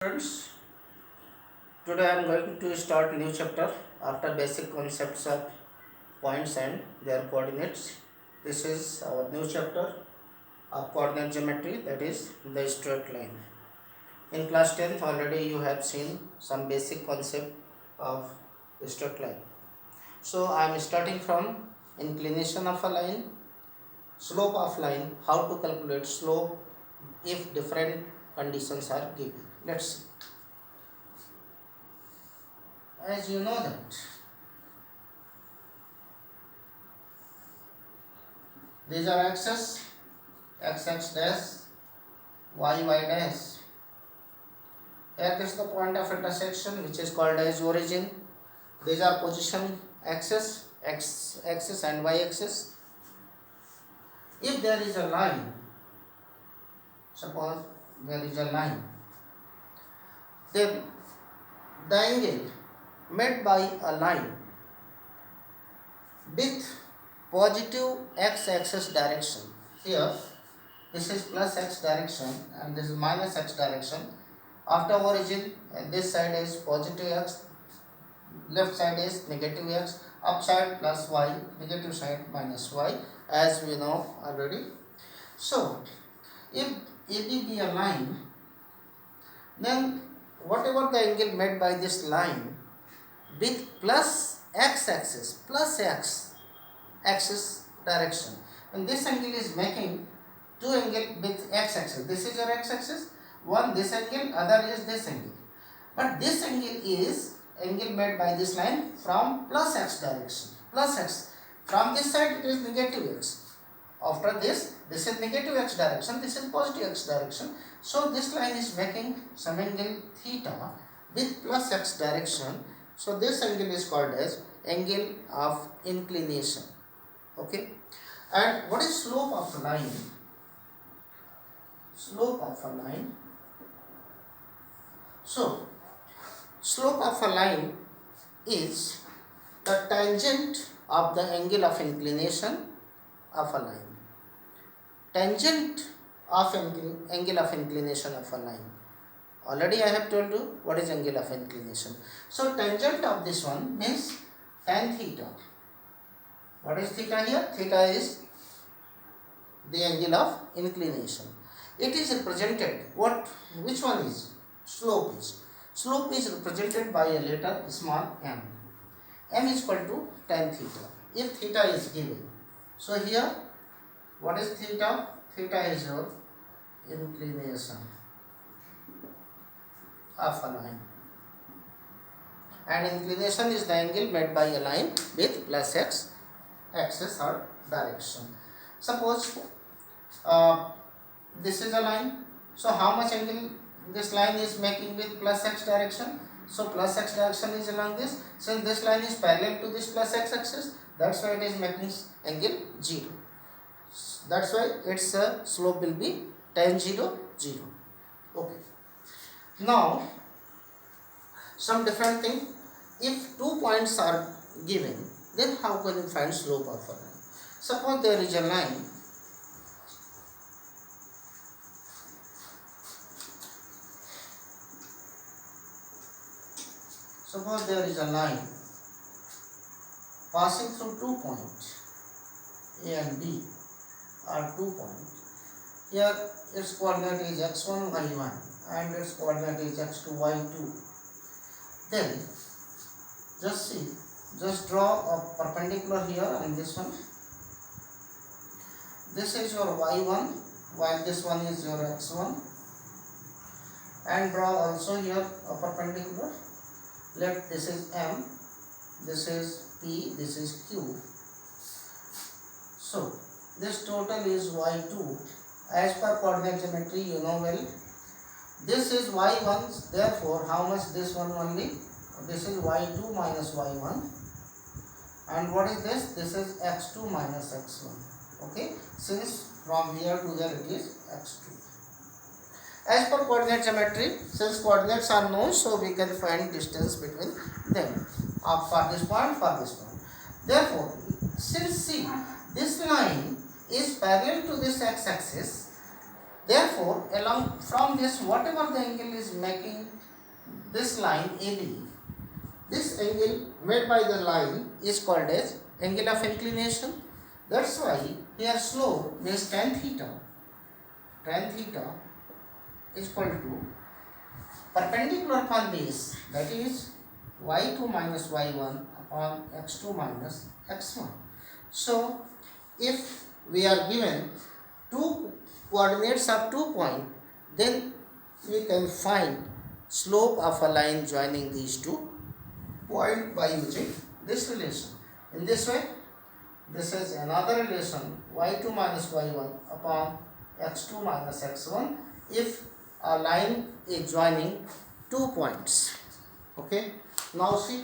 Friends, today I am going to start new chapter after basic concepts of points and their coordinates. This is our new chapter of coordinate geometry, that is the straight line. In class 10th already you have seen some basic concept of straight line. So I am starting from inclination of a line, slope of line, how to calculate slope if different conditions are given. Let's see. As you know that these are axes, x dash, y dash. Here is the point of intersection which is called as origin. These are position axis, x axis and y axis. If there is a line, suppose there is a line, then the angle made by a line with positive x-axis direction. Here this is plus x direction and this is minus x direction. After origin, this side is positive x, left side is negative x, upside plus y, negative side minus y, as we know already. So if AB be a line, then whatever the angle made by this line with plus x axis direction, and this angle is making two angle with x axis. This is your x axis, one this angle, other is this angle, but this angle is angle made by this line from plus x direction, plus x. From this side it is negative x. After this is negative x direction, this is positive x direction. So this line is making some angle theta with plus x direction. So this angle is called as angle of inclination. Okay. And what is slope of a line? Slope of a line. So slope of a line is the tangent of the angle of inclination of a line. Tangent of angle of inclination of a line. Already I have told you what is angle of inclination. So tangent of this one means tan theta. What is theta here? Theta is the angle of inclination. It is represented, which one is? Slope is. Slope is represented by a letter small m. M is equal to tan theta. If theta is given. So here, what is theta? Theta is your inclination of a line. And inclination is the angle made by a line with plus x axis or direction. Suppose this is a line. So how much angle this line is making with plus x direction? So plus x direction is along this. Since this line is parallel to this plus x axis, that's why it is making angle 0. That's why its slope will be tan 0, 0. Okay. Now, some different thing. If 2 points are given, then how can you find slope of a line? Suppose there is a line. Suppose there is a line passing through 2 points, A and B are 2 points. Here its coordinate is x1, y1 and its coordinate is x2, y2. Then just draw a perpendicular here and this one. This is your y1 while this one is your x1, and draw also here a perpendicular. Let this is M, this is P, this is Q. So this total is y2. As per coordinate geometry, you know well. This is y1, therefore how much this one only? This is y2 minus y1. And what is this? This is x2 minus x1. Okay, since from here to there it is x2. As per coordinate geometry, since coordinates are known, so we can find distance between them for this point, for this point. Therefore, since see, this line is parallel to this x-axis, Therefore, along from this, whatever the angle is making this line AB, this angle made by the line is called as angle of inclination. That's why here slope means tan theta. Tan theta is equal to perpendicular upon base, that is y2 minus y1 upon x2 minus x1. So, if we are given two coordinates of 2 points, then we can find slope of a line joining these 2 points by using this relation. In this way, this is another relation, y2 minus y1 upon x2 minus x1 if a line is joining 2 points. Okay, now see,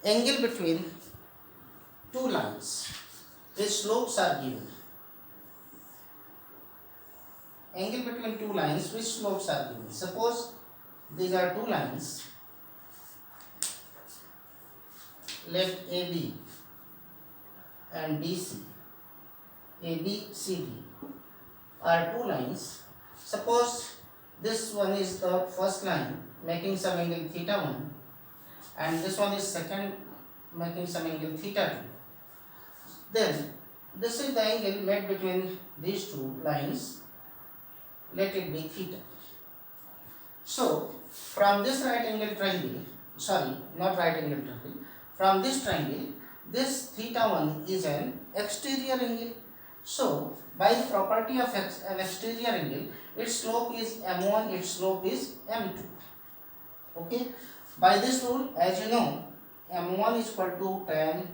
angle between two lines which slopes are given. Angle between two lines which slopes are given. Suppose these are two lines, let AB and BC, ABCD are two lines. Suppose this one is the first line making some angle theta 1 and this one is second making some angle theta 2. Then this is the angle made between these two lines, let it be theta. So from this right angle triangle, sorry, not right angle triangle, from this triangle, this theta 1 is an exterior angle. So by the property of an exterior angle, its slope is m1, its slope is m2. Okay, by this rule, as you know, m1 is equal to tan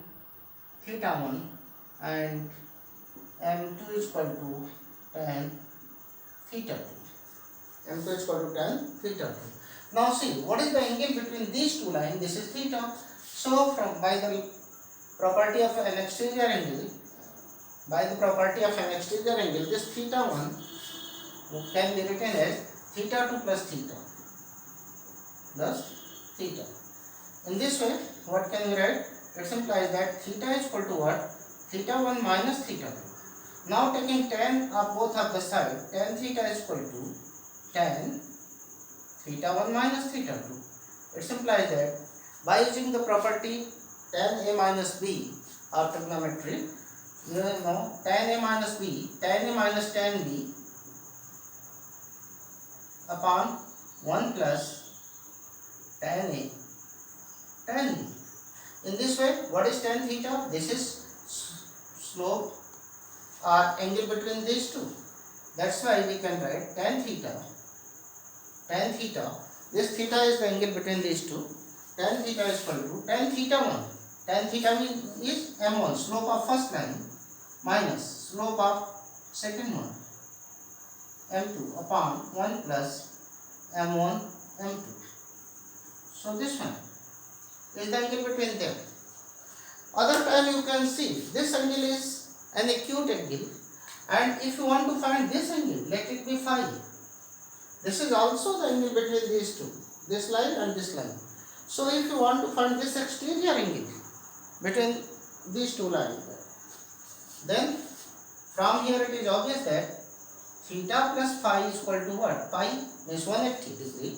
theta 1 and m2 is equal to tan theta 2. m2 is equal to tan theta 2. Now see, what is the angle between these two lines? This is theta. So from by the property of an exterior angle, this theta 1 can be written as theta 2 plus theta. In this way, what can we write? It implies that theta is equal to what? Theta 1 minus theta 2. Now taking tan of both of the side, tan theta is equal to tan theta 1 minus theta 2. It implies that by using the property tan A minus B of trigonometry, you know tan A minus B, tan A minus tan B upon 1 plus tan A tan B. In this way, what is tan theta? This is slope or angle between these two. That's why we can write tan theta. This theta is the angle between these two. Tan theta is equal to tan theta 1. Tan theta is m1, slope of first line, minus slope of second one, m2 upon 1 plus m1 m2. So this one is the angle between them. Other time you can see this angle is an acute angle, and if you want to find this angle, let it be phi. This is also the angle between these two, this line and this line. So if you want to find this exterior angle between these two lines, then from here it is obvious that theta plus phi is equal to what? Pi means 180 degree.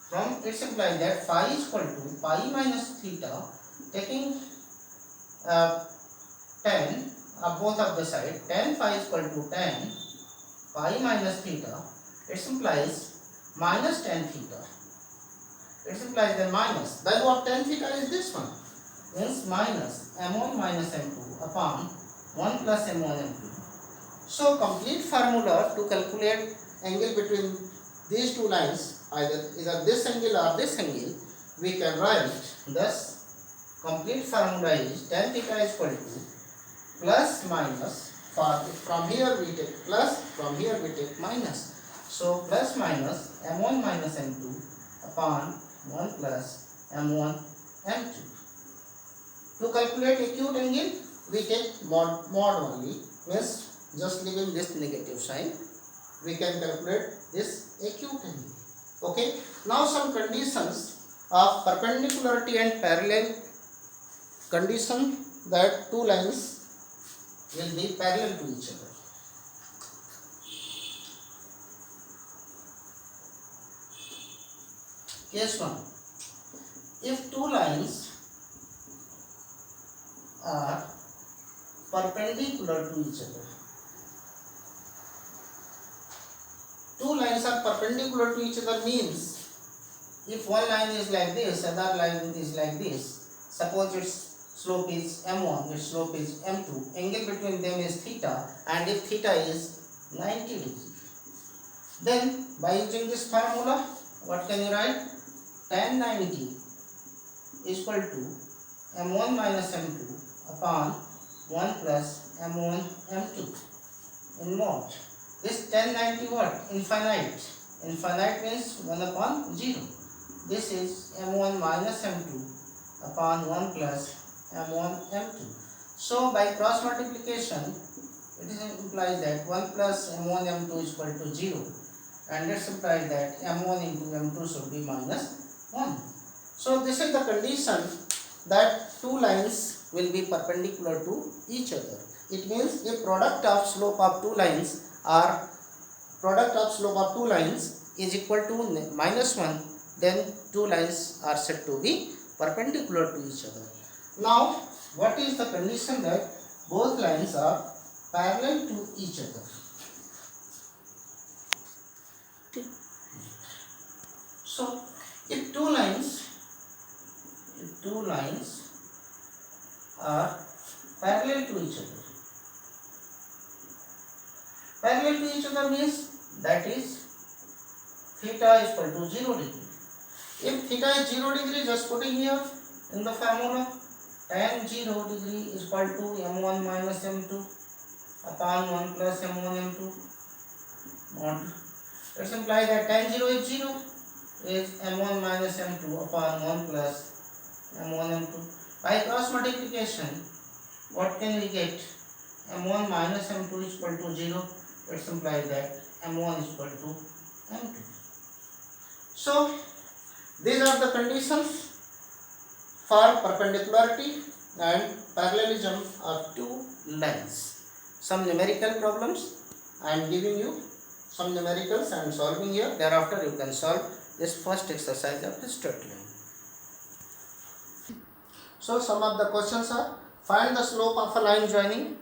From it implies that phi is equal to pi minus theta, taking tan of both of the side, tan phi is equal to tan pi minus theta. It implies minus tan theta. It implies the minus. Value of tan theta is this one. Means minus m1 minus m2 upon 1 plus m1 m2. So complete formula to calculate angle between these two lines, either this angle or this angle, we can write. Thus, complete formula is tan theta is equal to plus minus. From here we take plus, from here we take minus. So plus minus m1 minus m2 upon 1 plus m1 m2. To calculate acute angle, we take mod only, means just leaving this negative sign, we can calculate this acute angle. Okay. Now some conditions of perpendicularity and parallel condition that two lines will be parallel to each other. Case 1. If two lines are perpendicular to each other. Two lines are perpendicular to each other means if one line is like this, other line is like this. Suppose its slope is m1, its slope is m2. Angle between them is theta, and if theta is 90 degrees, then by using this formula, what can you write? Tan 90 is equal to m1 minus m2 upon 1 plus m1 m2 in mod. This tan 90 what? Infinite. Infinite means 1 upon 0. This is m1 minus m2 upon 1 plus m1 m2. So by cross multiplication, it implies that 1 plus m1 m2 is equal to 0, and this implies that m1 into m2 should be minus 1. So this is the condition that two lines will be perpendicular to each other. It means if product of slope of two lines is equal to minus 1, then two lines are said to be perpendicular to each other. Now, what is the condition that both lines are parallel to each other? So, if two lines are parallel to each other. Parallel to each other means that is theta is equal to 0 degree. If theta is 0 degree, just putting here in the formula, tan 0 degree is equal to m1 minus m2 upon 1 plus m1 m2 mod. Let's imply that tan 0 is 0 is m1 minus m2 upon 1 plus m1 m2. By cross multiplication, what can we get? m1 minus m2 is equal to 0. Let's imply that m1 is equal to m2. So, these are the conditions for perpendicularity and parallelism of two lines. Some numerical problems I am giving you, some numericals I am solving here. Thereafter you can solve this first exercise of the straight line. So some of the questions are: find the slope of a line joining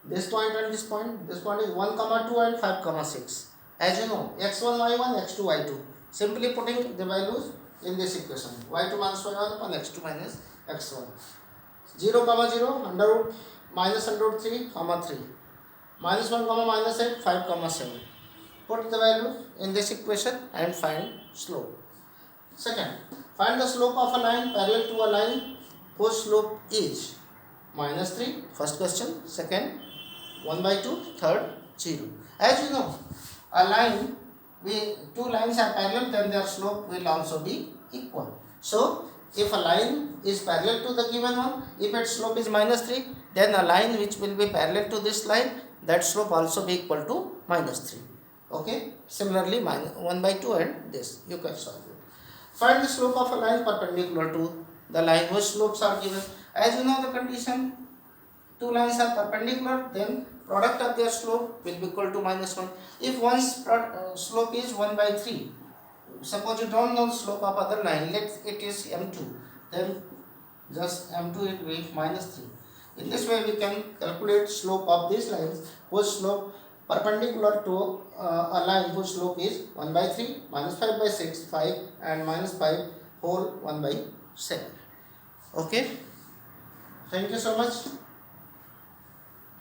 this point and this point. This point is 1, 2 and 5, 6. As you know, x1, y1, x2, y2. Simply putting the values in this equation. y2 minus y1 upon x2 minus x1. 0, 0, under root minus under root 3, 3. Minus 1, minus 8, 5, 7. Put the value in this equation and find slope. Second, find the slope of a line parallel to a line whose slope is minus 3. First question. Second, 1 by 2. Third, 0. As you know, a line, two lines are parallel, then their slope will also be equal. So, if a line is parallel to the given one, if its slope is minus 3, then a line which will be parallel to this line, that slope also be equal to minus 3. Okay. Similarly, 1 by 2 and this. You can solve it. Find the slope of a line perpendicular to the line whose slopes are given. As you know the condition, two lines are perpendicular, then product of their slope will be equal to minus 1. If one's slope is 1 by 3, suppose you don't know the slope of other line, let it is m2, then just m2 will be minus 3. In this way we can calculate slope of these lines whose slope perpendicular to a line whose slope is 1 by 3, minus 5 by 6, 5 and minus 5 whole 1 by 7. Okay. Thank you so much.